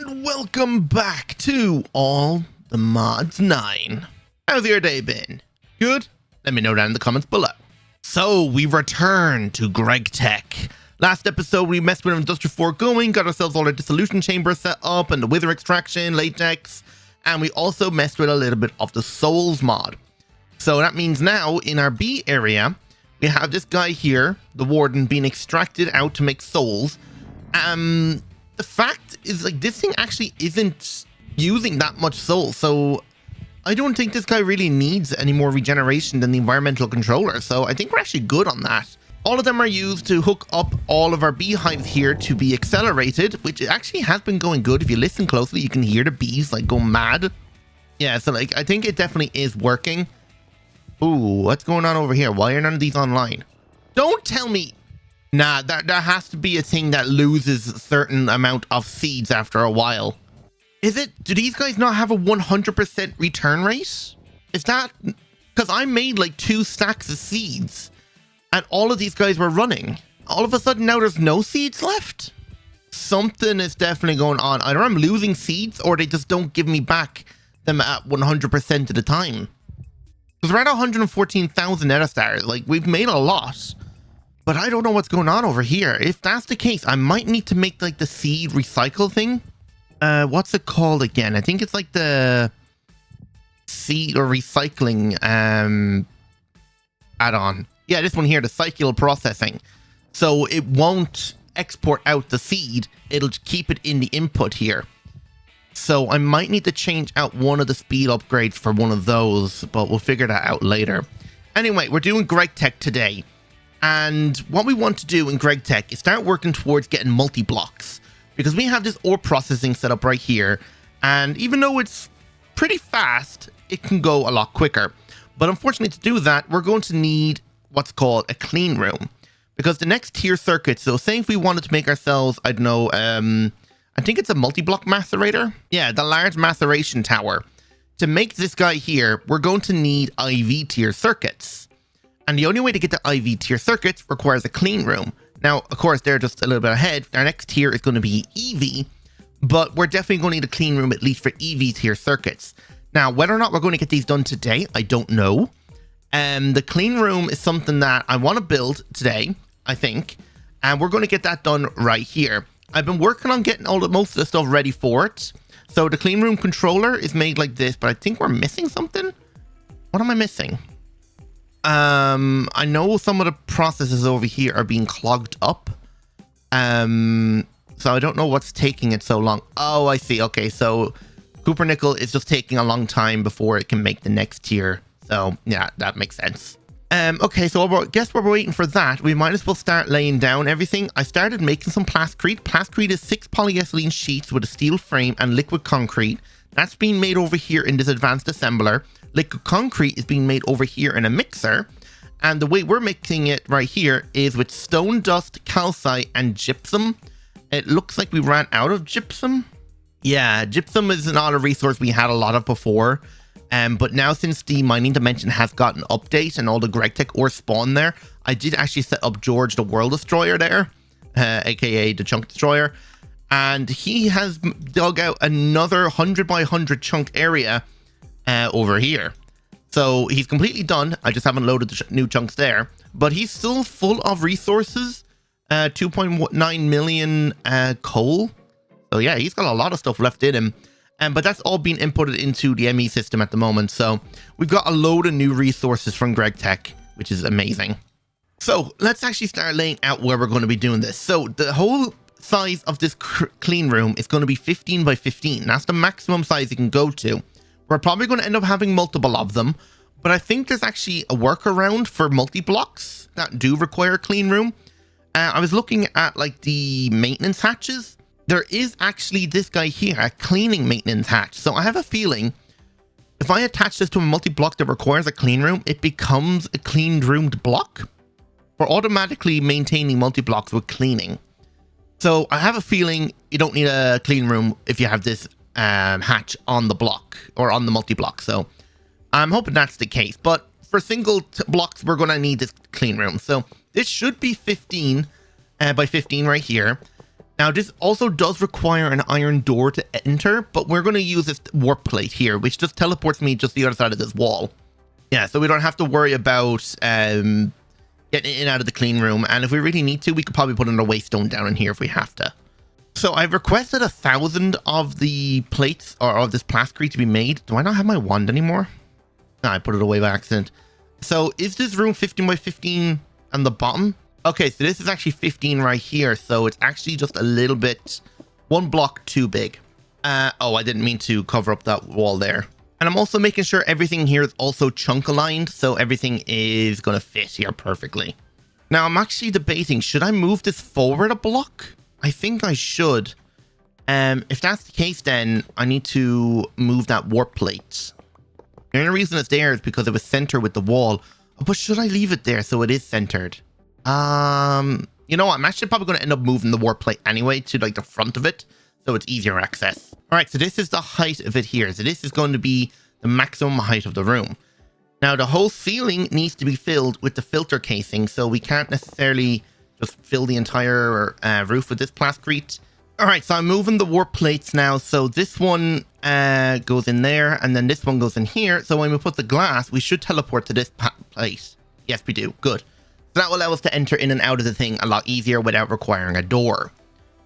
And welcome back to All the Mods 9. How's your day been? Good? Let me know down in the comments below. So, we return to gregtech. Last episode, we messed with Industrial 4 going, got ourselves all our dissolution chambers set up, and the wither extraction, latex, and we also messed with a little bit of the souls mod. So that means now, in our B area, we have this guy here, the warden, being extracted out to make souls. The fact is, like, this thing actually isn't using that much soul, so I don't think this guy really needs any more regeneration than the environmental controller, so I think we're actually good on that. All of them are used to hook up all of our beehives here to be accelerated, which actually has been going good. If you listen closely, you can hear the bees, like, go mad. Yeah, so, like, I think it definitely is working. Ooh, what's going on over here? Why are none of these online? Don't tell me... Nah, there has to be a thing that loses a certain amount of seeds after a while. Is it? Do these guys not have a 100% return rate? Is that... Because I made like 2 stacks of seeds and all of these guys were running. All of a sudden now there's no seeds left? Something is definitely going on. Either I'm losing seeds or they just don't give me back them at 100% of the time. Because we're at 114,000 Nether stars. Like, we've made a lot. But I don't know what's going on over here. If that's the case, I might need to make like the seed recycle thing. What's it called again? I think it's like the seed or recycling add-on. Yeah, this one here, the cycle processing. So it won't export out the seed. It'll keep it in the input here. So I might need to change out one of the speed upgrades for one of those, but we'll figure that out later. Anyway, we're doing gregtech today. And what we want to do in gregtech is start working towards getting multi-blocks, because we have this ore processing set up right here, and even though it's pretty fast, it can go a lot quicker. But unfortunately, to do that, we're going to need what's called a clean room, because the next tier circuit, so say if we wanted to make ourselves, I don't know, I think it's a multi-block macerator. Yeah, the large maceration tower. To make this guy here, we're going to need IV tier circuits. And the only way to get to IV tier circuits requires a clean room. Now, of course, they're just a little bit ahead. Our next tier is going to be EV, but we're definitely going to need a clean room at least for EV tier circuits. Now, whether or not we're going to get these done today, I don't know. The clean room is something that I want to build today, I think, and we're going to get that done right here. I've been working on getting most of the stuff ready for it. So the clean room controller is made like this, but I think we're missing something. What am I missing? I know some of the processes over here are being clogged up. So I don't know what's taking it so long. Oh, I see. Okay, so Cooper Nickel is just taking a long time before it can make the next tier. So yeah, that makes sense. Okay, so I guess while we're waiting for that, we might as well start laying down everything. I started making some plascrete. Plascrete is 6 polyethylene sheets with a steel frame and liquid concrete. That's being made over here in this advanced assembler. Liquid concrete is being made over here in a mixer. And the way we're mixing it right here is with stone dust, calcite, and gypsum. It looks like we ran out of gypsum. Yeah, gypsum is not a resource we had a lot of before. But now since the mining dimension has got an update and all the gregtech ore spawn there, I did actually set up George the World Destroyer there, aka the Chunk Destroyer. And he has dug out another 100 by 100 chunk area over here. So he's completely done. I just haven't loaded the new chunks there, but he's still full of resources. 2.9 million coal. So yeah, he's got a lot of stuff left in him. But that's all being inputted into the ME system at the moment. So we've got a load of new resources from gregtech, which is amazing. So let's actually start laying out where we're going to be doing this. So the whole size of this clean room is going to be 15 by 15. That's the maximum size you can go to. We're probably going to end up having multiple of them, but I think there's actually a workaround for multi-blocks that do require a clean room. I was looking at like the maintenance hatches. There is actually this guy here, a cleaning maintenance hatch. So I have a feeling if I attach this to a multi-block that requires a clean room, it becomes a cleaned roomed block. We're automatically maintaining multi-blocks with cleaning. So I have a feeling you don't need a clean room if you have this hatch on the block or on the multi-block. So I'm hoping that's the case. But for single blocks, we're going to need this clean room. So this should be 15 by 15 right here. Now, this also does require an iron door to enter, but we're going to use this warp plate here, which just teleports me just the other side of this wall. Yeah, so we don't have to worry about getting in and out of the clean room. And if we really need to, we could probably put another waystone down in here if we have to. So I've requested 1,000 of the plates or of this plasticry to be made. Do I not have my wand anymore? No, I put it away by accident. So is this room 15 by 15 on the bottom? Okay, so this is actually 15 right here. So it's actually just a little bit, one block too big. Oh, I didn't mean to cover up that wall there. And I'm also making sure everything here is also chunk aligned. So everything is going to fit here perfectly. Now I'm actually debating, should I move this forward a block? I think I should. If that's the case, then I need to move that warp plate. The only reason it's there is because it was centered with the wall. Oh, but should I leave it there so it is centered? You know what? I'm actually probably going to end up moving the warp plate anyway to like the front of it, so it's easier access. All right, so this is the height of it here. So this is going to be the maximum height of the room. Now the whole ceiling needs to be filled with the filter casing, so we can't necessarily just fill the entire roof with this plasticrete. All right, so I'm moving the warp plates now. So this one goes in there, and then this one goes in here. So when we put the glass, we should teleport to this plate. Yes, we do. Good. So that will allow us to enter in and out of the thing a lot easier without requiring a door,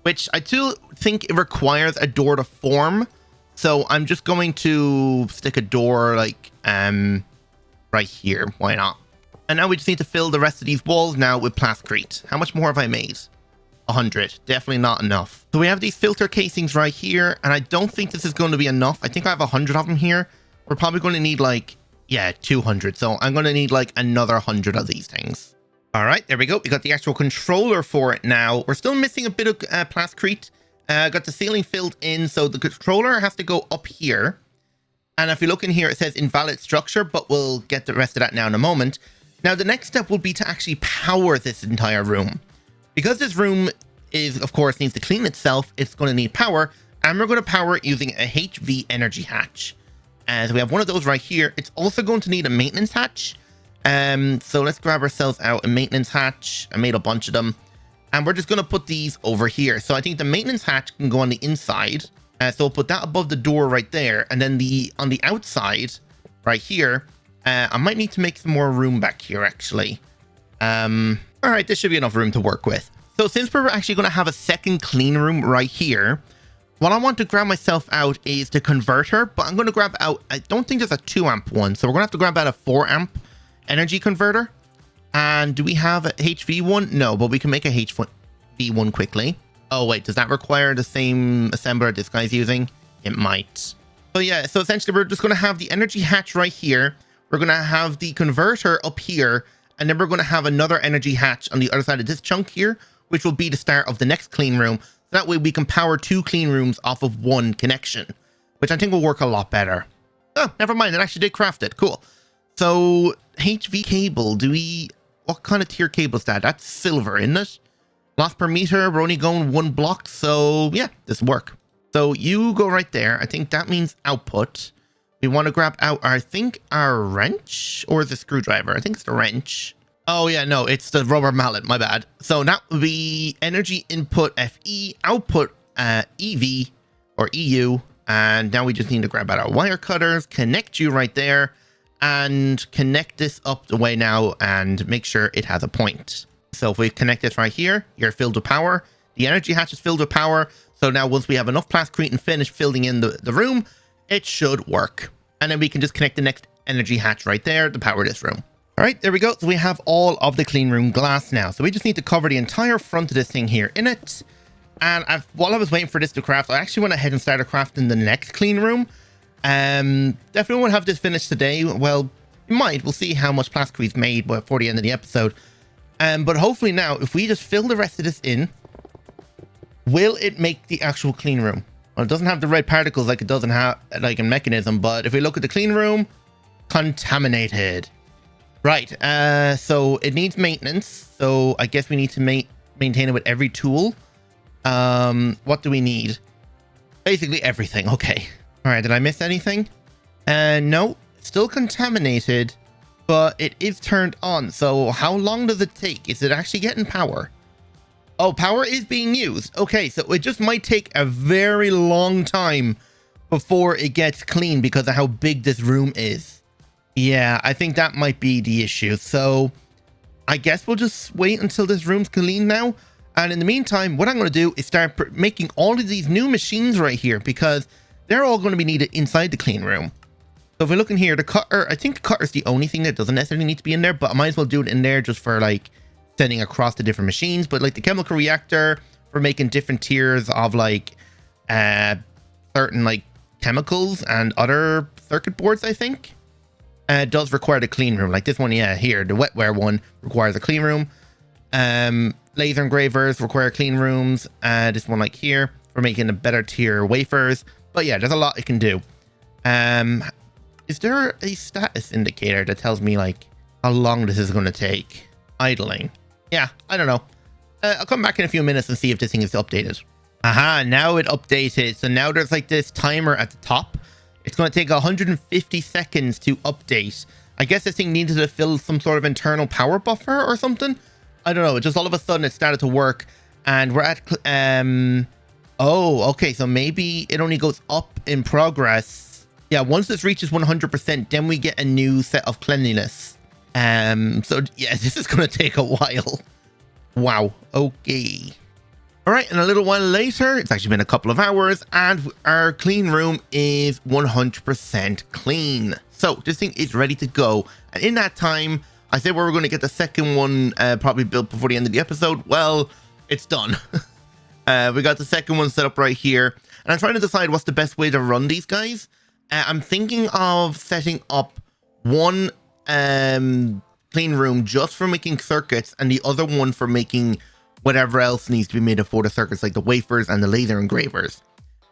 which I do think it requires a door to form. So I'm just going to stick a door like right here. Why not? And now we just need to fill the rest of these walls now with plasticrete. How much more have I made? 100. Definitely not enough. So we have these filter casings right here, and I don't think this is going to be enough. I think I have 100 of them here. We're probably going to need like, yeah, 200. So I'm going to need like another 100 of these things. All right, there we go. We got the actual controller for it now. We're still missing a bit of plasticrete. Got the ceiling filled in, so the controller has to go up here. And if you look in here, it says invalid structure, but we'll get the rest of that now in a moment. Now, the next step will be to actually power this entire room. Because this room is, of course, needs to clean itself, it's going to need power. And we're going to power it using a HV energy hatch. So we have one of those right here. It's also going to need a maintenance hatch. So let's grab ourselves out a maintenance hatch. I made a bunch of them. And we're just going to put these over here. So I think the maintenance hatch can go on the inside. So we'll put that above the door right there. And then on the outside right here, I might need to make some more room back here, actually. All right, this should be enough room to work with. So since we're actually going to have a second clean room right here, what I want to grab myself out is the converter, but I'm going to grab out, I don't think there's a 2 amp one. So we're going to have to grab out a 4 amp energy converter. And do we have a HV one? No, but we can make a HV one quickly. Oh, wait, does that require the same assembler this guy's using? It might. So yeah, so essentially we're just going to have the energy hatch right here. We're going to have the converter up here. And then we're going to have another energy hatch on the other side of this chunk here, which will be the start of the next clean room. So that way we can power 2 clean rooms off of 1 connection, which I think will work a lot better. Oh, never mind. It actually did craft it. Cool. So HV cable, what kind of tier cable is that? That's silver, isn't it? Loss per meter. We're only going 1 block. So yeah, this will work. So you go right there. I think that means output. We want to grab out, I think, our wrench, or is it screwdriver? I think it's the wrench. Oh yeah, no, it's the rubber mallet, my bad. So that would be energy input FE, output EV or EU. And now we just need to grab out our wire cutters, connect you right there, and connect this up the way now and make sure it has a point. So if we connect this right here, you're filled with power. The energy hatch is filled with power. So now once we have enough plasticrete and finish filling in the room, it should work. And then we can just connect the next energy hatch right there to power this room. All right, there we go. So we have all of the clean room glass now. So we just need to cover the entire front of this thing here in it. And while I was waiting for this to craft, I actually went ahead and started crafting the next clean room. Definitely won't have this finished today. Well, we might. We'll see how much plasticrete's made before the end of the episode. But hopefully now, if we just fill the rest of this in, will it make the actual clean room? Well, it doesn't have the red particles like it doesn't have like a mechanism, but if we look at the clean room, contaminated. Right, so it needs maintenance. So I guess we need to maintain it with every tool. What do we need? Basically everything. Okay. All right, did I miss anything? No, still contaminated, but it is turned on. So how long does it take? Is it actually getting power? Oh, power is being used. Okay, so it just might take a very long time before it gets clean because of how big this room is. Yeah, I think that might be the issue. So I guess we'll just wait until this room's clean now. And in the meantime, what I'm going to do is start making all of these new machines right here because they're all going to be needed inside the clean room. So if we look in here, the cutter, I think the cutter is the only thing that doesn't necessarily need to be in there, but I might as well do it in there just for like sending across the different machines. But like the chemical reactor for making different tiers of like certain like chemicals and other circuit boards, I think does require the clean room. Like this one, yeah, here the wetware one requires a clean room. Laser engravers require clean rooms. This one like here for making a better tier wafers. But yeah, there's a lot it can do. Is there a status indicator that tells me like how long this is going to take? Idling. Yeah, I don't know. I'll come back in a few minutes and see if this thing is updated. Aha, now it updated. So now there's like this timer at the top. It's going to take 150 seconds to update. I guess this thing needed to fill some sort of internal power buffer or something. I don't know. It just all of a sudden it started to work and we're at... oh, okay. So maybe it only goes up in progress. Yeah, once this reaches 100%, then we get a new set of cleanliness. So yeah, this is going to take a while. Wow. Okay. All right. And a little while later, it's actually been a couple of hours and our clean room is 100% clean. So this thing is ready to go. And in that time, I said we were going to get the second one probably built before the end of the episode. Well, it's done. We got the second one set up right here. And I'm trying to decide what's the best way to run these guys. I'm thinking of setting up one clean room just for making circuits and the other one for making whatever else needs to be made for the circuits, like the wafers and the laser engravers.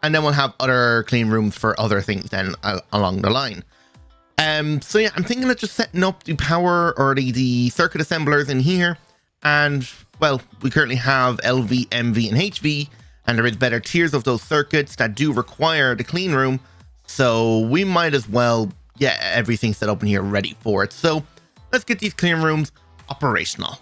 And then we'll have other clean rooms for other things then along the line. So yeah, I'm thinking of just setting up the power or the circuit assemblers in here. And well, we currently have LV, MV, and HV, and there is better tiers of those circuits that do require the clean room. So we might as well get everything set up in here ready for it. So let's get these clean rooms operational.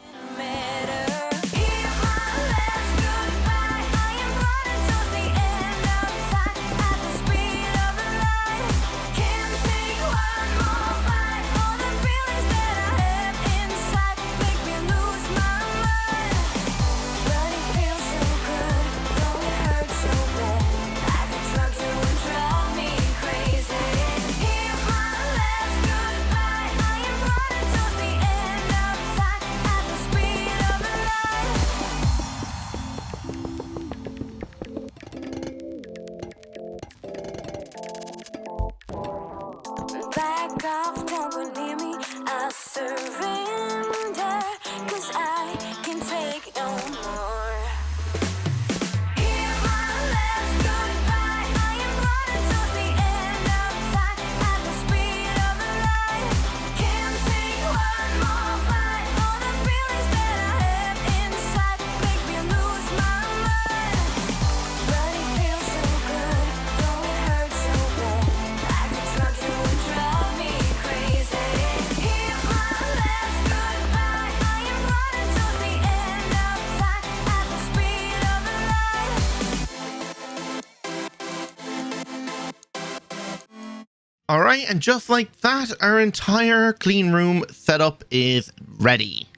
All right, and just like that, our entire clean room setup is ready.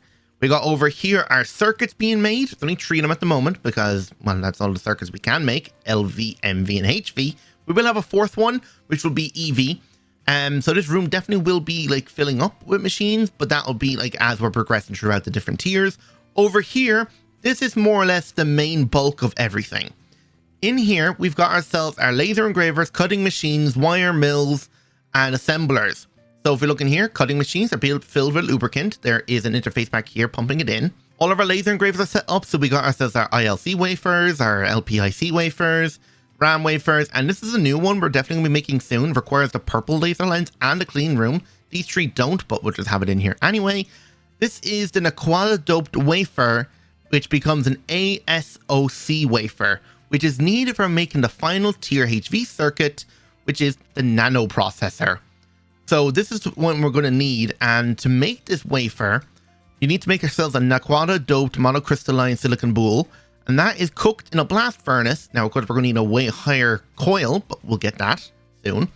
We got over here our circuits being made. There's only 3 of them at the moment because, well, that's all the circuits we can make. LV, MV, and HV. We will have a 4th one, which will be EV. So this room definitely will be like filling up with machines, but that'll be like as we're progressing throughout the different tiers. Over here, this is more or less the main bulk of everything. In here, we've got ourselves our laser engravers, cutting machines, wire mills, and assemblers. So if we look in here, cutting machines are filled with lubricant. There is an interface back here pumping it in. All of our laser engravers are set up. So we got ourselves our ILC wafers, our LPIC wafers, RAM wafers, and this is a new one we're definitely going to be making soon. It requires the purple laser lens and the clean room. These 3 don't, but we'll just have it in here anyway. This is the Naquala doped wafer, which becomes an ASOC wafer, which is needed for making the final tier HV circuit, which is the nano processor. So this is what we're going to need. And to make this wafer, You need to make yourselves a Naquata doped monocrystalline silicon boule, and that is cooked in a blast furnace. Now, of course, we're going to need a way higher coil, but we'll get that soon.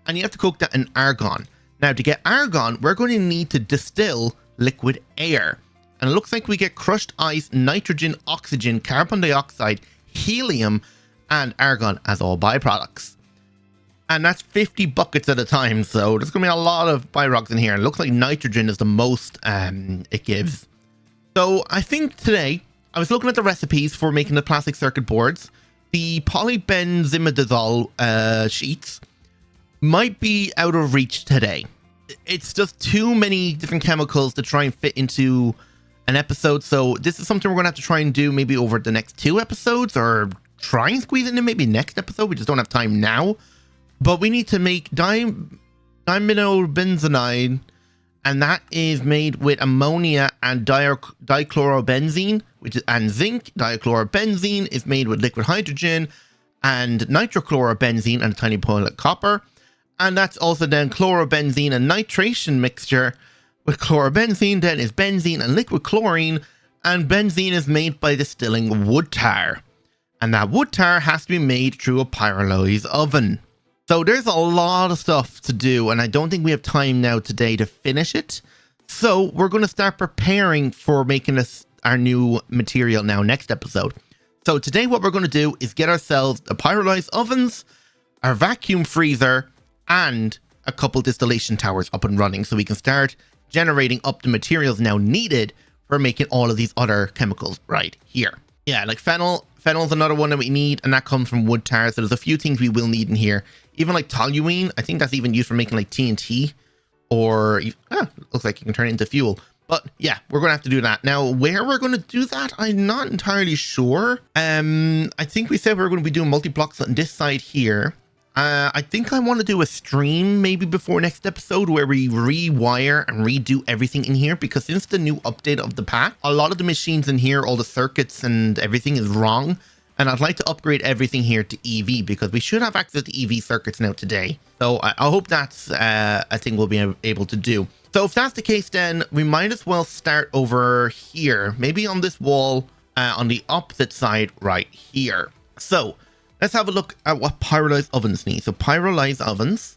And you have to cook that in argon. Now, to get argon, we're going to need to distill liquid air. And it looks like we get crushed ice, nitrogen, oxygen, carbon dioxide, helium, and argon as all byproducts. And that's 50 buckets at a time, so there's going to be a lot of byproducts in here. It looks like nitrogen is the most it gives. So I think today, I was looking at the recipes for making the plastic circuit boards. The polybenzimidazole sheets might be out of reach today. It's just too many different chemicals to try and fit into an episode. So this is something we're going to have to try and do maybe over the next 2 episodes, or try and squeeze it in maybe next episode. We just don't have time now. But we need to make diminobenzonide, and that is made with ammonia and dichlorobenzene, and zinc. Dichlorobenzene is made with liquid hydrogen and nitrochlorobenzene and a tiny particle of copper. And that's also then chlorobenzene and nitration mixture with chlorobenzene. Then is benzene and liquid chlorine, and benzene is made by distilling wood tar. And that wood tar has to be made through a pyrolyse oven. So there's a lot of stuff to do, and I don't think we have time now today to finish it. So we're going to start preparing for making this our new material now next episode. So today what we're going to do is get ourselves the pyrolyse ovens, our vacuum freezer, and a couple distillation towers up and running, so we can start generating up the materials now needed for making all of these other chemicals right here. Yeah, like fennel. Fennel's another one that we need, and that comes from wood tar. So there's a few things we will need in here. Even like toluene, I think that's even used for making like TNT, or looks like you can turn it into fuel. But yeah, we're gonna have to do that. Now, where we're gonna do that, I'm not entirely sure. I think we said we were gonna be doing multi-blocks on this side here. I think I want to do a stream maybe before next episode where we rewire and redo everything in here, because since the new update of the pack, a lot of the machines in here, all the circuits and everything is wrong. And I'd like to upgrade everything here to EV, because we should have access to EV circuits now today. So I hope that's a thing we'll be able to do. So if that's the case, then we might as well start over here, maybe on this wall on the opposite side right here. So let's have a look at what pyrolyse ovens need. So pyrolyse ovens,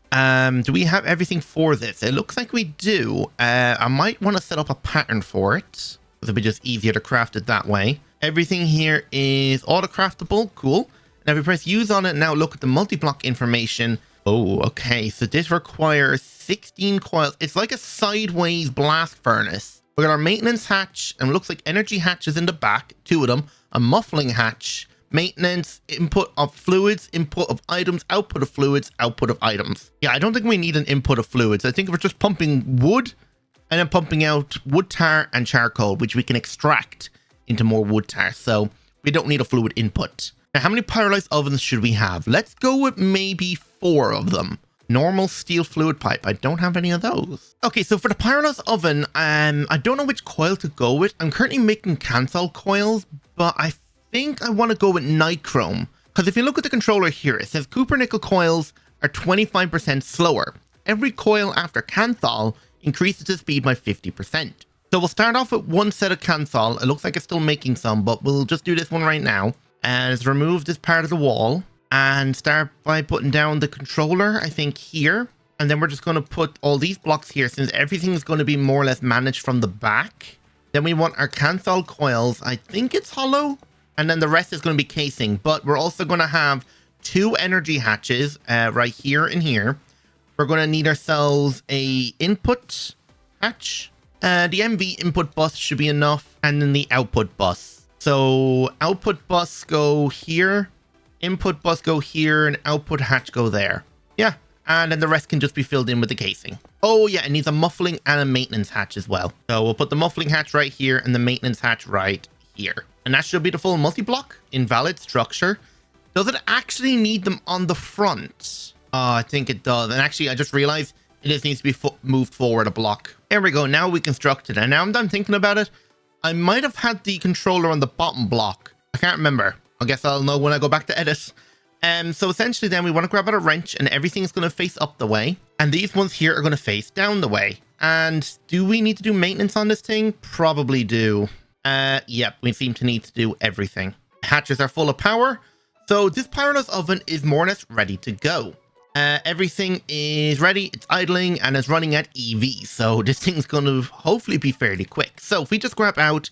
do we have everything for this? It looks like we do. I might want to set up a pattern for it, it'll be just easier to craft it that way. Everything here is auto-craftable. Cool. Now if we press use on it, now look at the multi-block information. Oh, okay. So this requires 16 coils. It's like a sideways blast furnace. We got our maintenance hatch, and it looks like energy hatches in the back, 2 of them, a muffling hatch, maintenance, input of fluids, input of items, output of fluids, output of items. Yeah, I don't think we need an input of fluids. I think we're just pumping wood and then pumping out wood tar and charcoal, which we can extract into more wood tar. So we don't need a fluid input. Now, how many pyrolyse ovens should we have? Let's go with maybe 4 of them. Normal steel fluid pipe. I don't have any of those. Okay, so for the pyrolyse oven, I don't know which coil to go with. I'm currently making cancel coils, but I think I want to go with nichrome, because if you look at the controller here, it says cupronickel coils are 25% slower. Every coil after cancel increases the speed by 50%. So we'll start off with 1 set of cancel. It looks like it's still making some, but we'll just do this one right now. And let's remove this part of the wall and start by putting down the controller, I think here. And then we're just going to put all these blocks here, since everything is going to be more or less managed from the back. Then we want our cancel coils. I think it's hollow. And then the rest is going to be casing. But we're also going to have 2 energy hatches right here and here. We're going to need ourselves a input hatch. The MV input bus should be enough. And then the output bus. So output bus go here. Input bus go here. And output hatch go there. Yeah. And then the rest can just be filled in with the casing. Oh yeah, it needs a muffling and a maintenance hatch as well. So we'll put the muffling hatch right here and the maintenance hatch right here. And that should be the full multi-block. Invalid structure. Does it actually need them on the front? Oh, I think it does. And actually, I just realized it just needs to be moved forward a block. There we go. Now we construct it. And now I'm done thinking about it. I might have had the controller on the bottom block. I can't remember. I guess I'll know when I go back to edit. So essentially then we want to grab out a wrench, and everything's going to face up the way. And these ones here are going to face down the way. And do we need to do maintenance on this thing? Probably do. Yep, we seem to need to do everything. Hatches are full of power. So this pyrolyse oven is more or less ready to go. Everything is ready, it's idling, and it's running at EV. So this thing's going to hopefully be fairly quick. So if we just grab out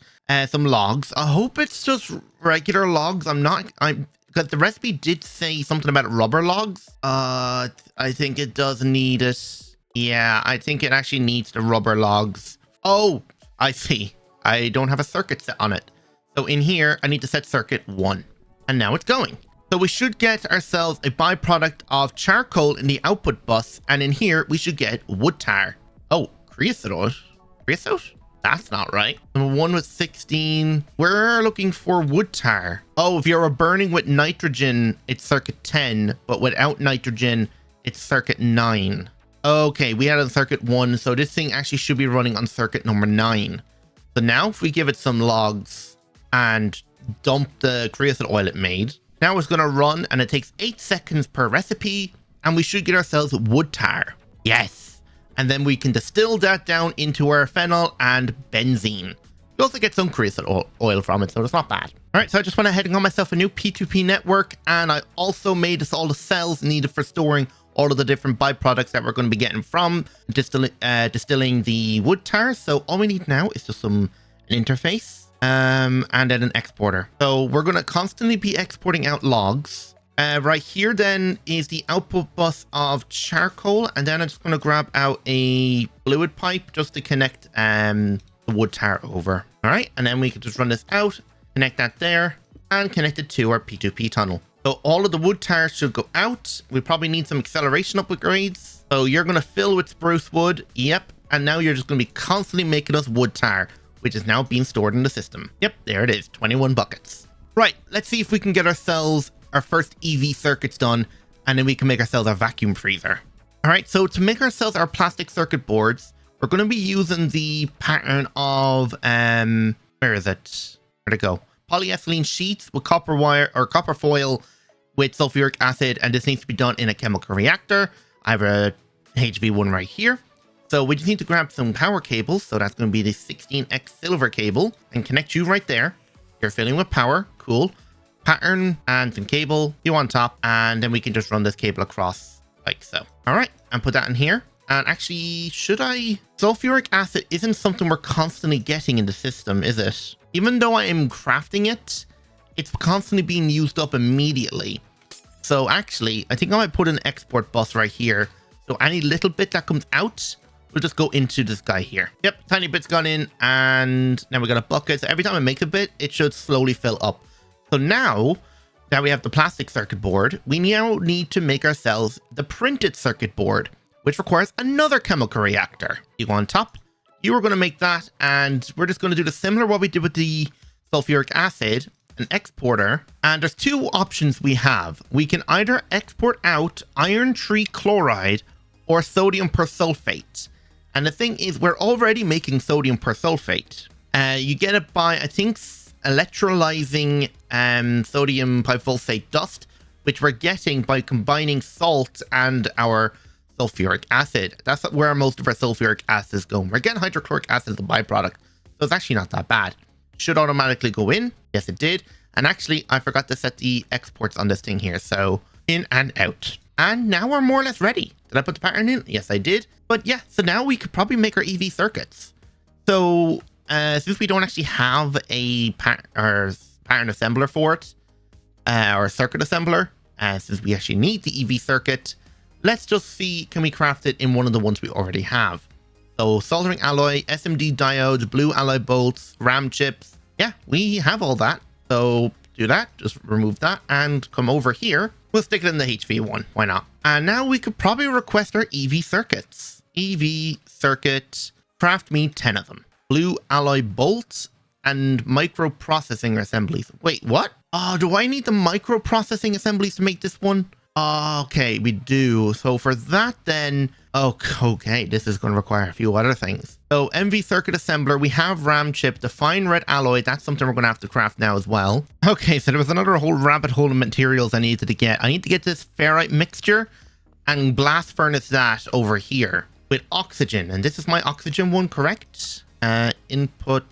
some logs, I hope it's just regular logs. Because the recipe did say something about rubber logs. I think it does need it. Yeah, I think it actually needs the rubber logs. Oh, I see. I don't have a circuit set on it. So in here, I need to set circuit 1. And now it's going. So we should get ourselves a byproduct of charcoal in the output bus. And in here, we should get wood tar. Oh, creosote. Creosote? That's not right. Number 1 was 16. We're looking for wood tar. Oh, if you're burning with nitrogen, it's circuit 10. But without nitrogen, it's circuit 9. Okay, we had on circuit 1. So this thing actually should be running on circuit number 9. So now if we give it some logs and dump the creosote oil it made, now it's going to run, and it takes 8 seconds per recipe, and we should get ourselves wood tar. Yes. And then we can distill that down into our phenol and benzene. You also get some creosote oil from it, so it's not bad. All right, so I just went ahead and got myself a new P2P network, and I also made us all the cells needed for storing all of the different byproducts that we're going to be getting from distilling the wood tar. So all we need now is just an interface and then an exporter. So we're going to constantly be exporting out logs. Right here then is the output bus of charcoal, and then I'm just going to grab out a fluid pipe just to connect the wood tar over. All right, and then we can just run this out, connect that there, and connect it to our P2P tunnel. So all of the wood tar should go out. We probably need some acceleration upgrades. So you're going to fill with spruce wood. Yep. And now you're just going to be constantly making us wood tar, which is now being stored in the system. Yep, there it is. 21 buckets. Right. Let's see if we can get ourselves our first EV circuits done, and then we can make ourselves our vacuum freezer. All right. So to make ourselves our plastic circuit boards, we're going to be using the pattern of, where is it? Where'd it go? Polyethylene sheets with copper wire or copper foil with sulfuric acid, and this needs to be done in a chemical reactor. I have a HV1 right here. So we just need to grab some power cables. So that's going to be the 16X silver cable and connect you right there. You're filling with power. Cool. Pattern and some cable. You on top. And then we can just run this cable across like so. All right. And put that in here. And actually, sulfuric acid isn't something we're constantly getting in the system, is it? Even though I am crafting it, it's constantly being used up immediately. So actually, I think I might put an export bus right here. So any little bit that comes out will just go into this guy here. Yep, tiny bit's gone in, and now we got a bucket. So every time I make a bit, it should slowly fill up. So now that we have the plastic circuit board, we now need to make ourselves the printed circuit board, which requires another chemical reactor. You go on top. You are going to make that, and we're just going to do the similar what we did with the sulfuric acid, an exporter. And there's 2 options we have. We can either export out iron trichloride or sodium persulfate. And the thing is, we're already making sodium persulfate. You get it by, I think, electrolyzing sodium bisulfate dust, which we're getting by combining salt and our sulfuric acid. That's where most of our sulfuric acid is going. We're getting hydrochloric acid as a byproduct, so it's actually not that bad. Should automatically go in. Yes, it did. And actually, I forgot to set the exports on this thing here. So in and out. And now we're more or less ready. Did I put the pattern in? Yes, I did. But yeah, so now we could probably make our EV circuits. So since we don't actually have a pattern assembler for it, or circuit assembler, since we actually need the EV circuit, let's just see, can we craft it in one of the ones we already have? So soldering alloy, SMD diodes, blue alloy bolts, RAM chips. Yeah, we have all that. So do that, just remove that and come over here. We'll stick it in the HV1, why not? And now we could probably request our EV circuits. EV circuit, craft me 10 of them. Blue alloy bolts and microprocessing assemblies. Wait, what? Oh, do I need the microprocessing assemblies to make this one? Okay, we do. So for that then, okay, this is going to require a few other things. So MV circuit assembler, we have RAM chip, the fine red alloy. That's something we're going to have to craft now as well. Okay, so there was another whole rabbit hole of materials I needed to get. I need to get this ferrite mixture and blast furnace that over here. with oxygen. And this is my oxygen one, correct? Input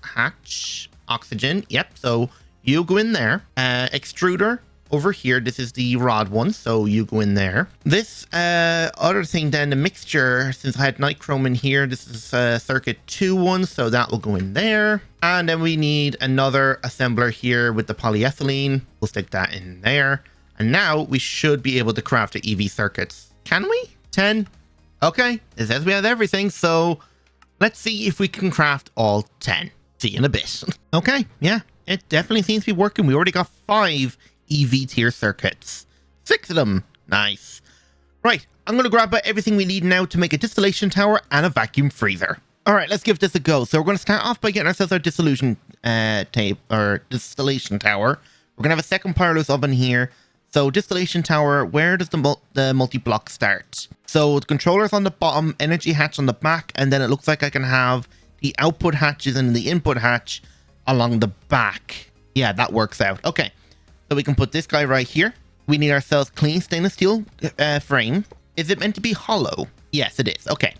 hatch, oxygen. Yep, so you go in there. Extruder over here. This is the rod one, so you go in there. This other thing then, the mixture, since I had nichrome in here, this is circuit 2 one, so that will go in there. And then we need another assembler here with the polyethylene. We'll stick that in there. And now we should be able to craft the EV circuits. Can we? 10? Okay, it says we have everything, so let's see if we can craft all 10. See you in a bit. Okay, yeah, it definitely seems to be working. We already got 5 EV tier circuits. 6 of them. Nice. Right, I'm going to grab everything we need now to make a distillation tower and a vacuum freezer. All right, let's give this a go. So we're going to start off by getting ourselves our distillation distillation tower. We're going to have a second pyrolyse oven here. So distillation tower, where does the multi-block start? So the controller's on the bottom, energy hatch on the back, and then it looks like I can have the output hatches and the input hatch along the back. Yeah, that works out. Okay, so we can put this guy right here. We need ourselves clean stainless steel frame. Is it meant to be hollow? Yes, it is. Okay,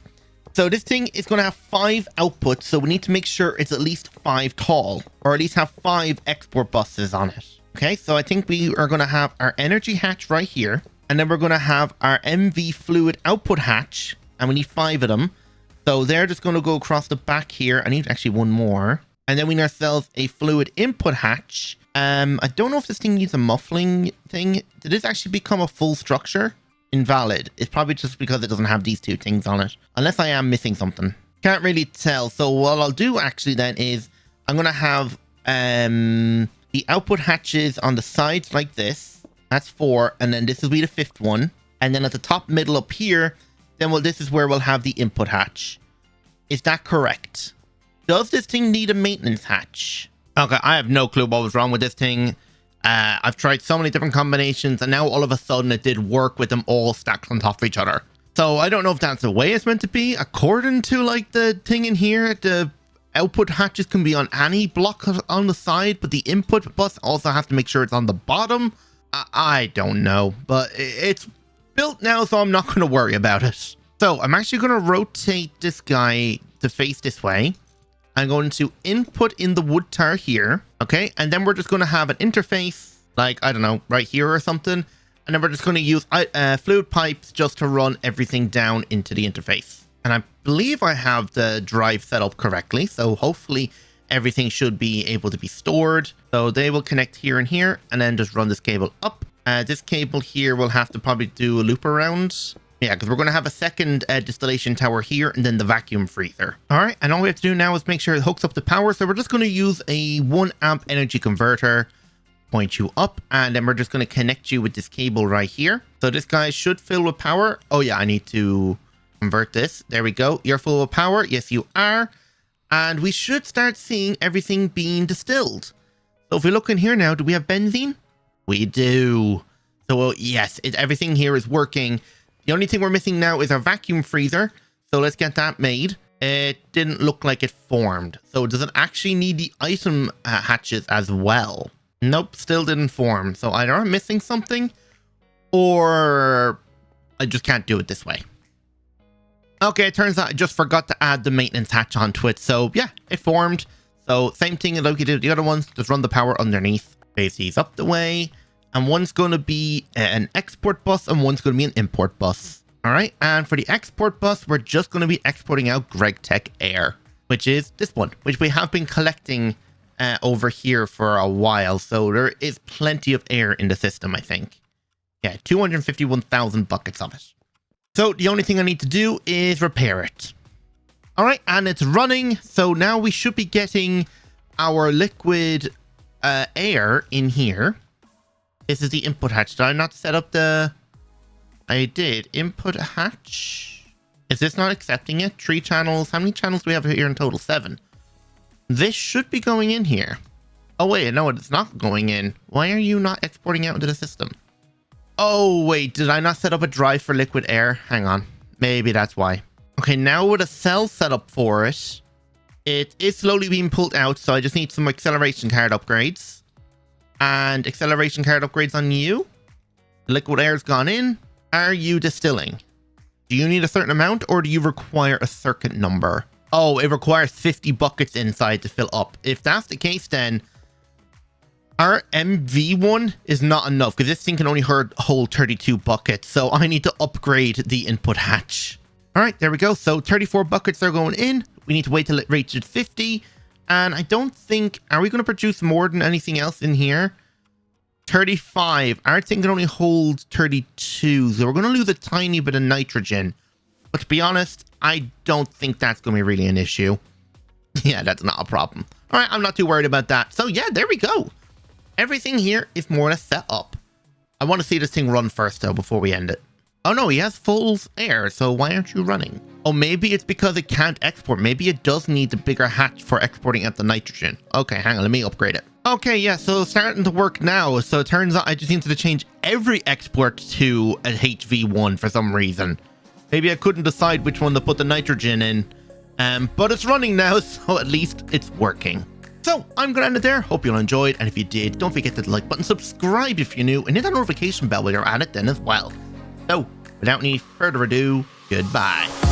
so this thing is going to have 5 outputs, so we need to make sure it's at least 5 tall, or at least have 5 export buses on it. Okay, so I think we are going to have our energy hatch right here, and then we're going to have our MV fluid output hatch, and we need 5 of them. So they're just going to go across the back here. I need actually one more. And then we need ourselves a fluid input hatch. I don't know if this thing needs a muffling thing. Did this actually become a full structure? Invalid. It's probably just because it doesn't have these 2 things on it. Unless I am missing something. Can't really tell. So what I'll do actually then is I'm going to have the output hatches on the sides like this. That's 4. And then this will be the 5th one. And then at the top middle up here, then this is where we'll have the input hatch. Is that correct? Does this thing need a maintenance hatch? Okay, I have no clue what was wrong with this thing. I've tried so many different combinations, and now all of a sudden it did work with them all stacked on top of each other. So I don't know if that's the way it's meant to be. According to like the thing in here, the output hatches can be on any block on the side, but the input bus also have to make sure it's on the bottom. I don't know, but it's built now, so I'm not going to worry about it. So I'm actually going to rotate this guy to face this way. I'm going to input in the wood tar here. Okay. And then we're just going to have an interface, like, I don't know, right here or something. And then we're just going to use fluid pipes just to run everything down into the interface. And I believe I have the drive set up correctly. So hopefully everything should be able to be stored. So they will connect here and here, and then just run this cable up. This cable here will have to probably do a loop around. Yeah, because we're going to have a second distillation tower here, and then the vacuum freezer. All right, and all we have to do now is make sure it hooks up the power. So we're just going to use a 1 amp energy converter, point you up, and then we're just going to connect you with this cable right here. So this guy should fill with power. Oh yeah, I need to convert this. There we go. You're full of power. Yes, you are. And we should start seeing everything being distilled. So if we look in here now, do we have benzene? We do. So yes, everything here is working. The only thing we're missing now is our vacuum freezer. So let's get that made. It didn't look like it formed. So does it actually need the item hatches as well? Nope, still didn't form. So either I'm missing something or I just can't do it this way. Okay, it turns out I just forgot to add the maintenance hatch onto it. So yeah, it formed. So same thing like you did with the other ones. Just run the power underneath. Phase these up the way. And one's going to be an export bus and one's going to be an import bus. All right. And for the export bus, we're just going to be exporting out gregtech air, which is this one, which we have been collecting over here for a while. So there is plenty of air in the system, I think. Yeah, 251,000 buckets of it. So the only thing I need to do is repair it. All right. And it's running. So now we should be getting our liquid air in here. This is the input hatch. Did I not set up the... I did. Input hatch. Is this not accepting it? 3 channels. How many channels do we have here in total? 7. This should be going in here. Oh, wait. No, it's not going in. Why are you not exporting out into the system? Oh, wait. Did I not set up a drive for liquid air? Hang on. Maybe that's why. Okay, now with a cell set up for it, it is slowly being pulled out. So I just need some acceleration card upgrades. And acceleration card upgrades on you. Liquid air's gone in. Are you distilling? Do you need a certain amount or do you require a certain number? Oh, it requires 50 buckets inside to fill up. If that's the case, then our MV one is not enough because this thing can only hold 32 buckets. So I need to upgrade the input hatch. All right, there we go. So 34 buckets are going in. We need to wait till it reaches 50. And I don't think, are we going to produce more than anything else in here? 35. Our thing can only hold 32. So we're going to lose a tiny bit of nitrogen. But to be honest, I don't think that's going to be really an issue. Yeah, that's not a problem. All right, I'm not too worried about that. So yeah, there we go. Everything here is more or less set up. I want to see this thing run first, though, before we end it. Oh, no, he has full air, so why aren't you running? Oh, maybe it's because it can't export. Maybe it does need the bigger hatch for exporting out the nitrogen. Okay, hang on, let me upgrade it. Okay, yeah, so it's starting to work now. So it turns out I just need to change every export to a HV1 for some reason. Maybe I couldn't decide which one to put the nitrogen in. But it's running now, so at least it's working. So I'm going to end it there. Hope you all enjoyed. And if you did, don't forget to hit the like button, subscribe if you're new, and hit that notification bell while you're at it then as well. So without any further ado, goodbye.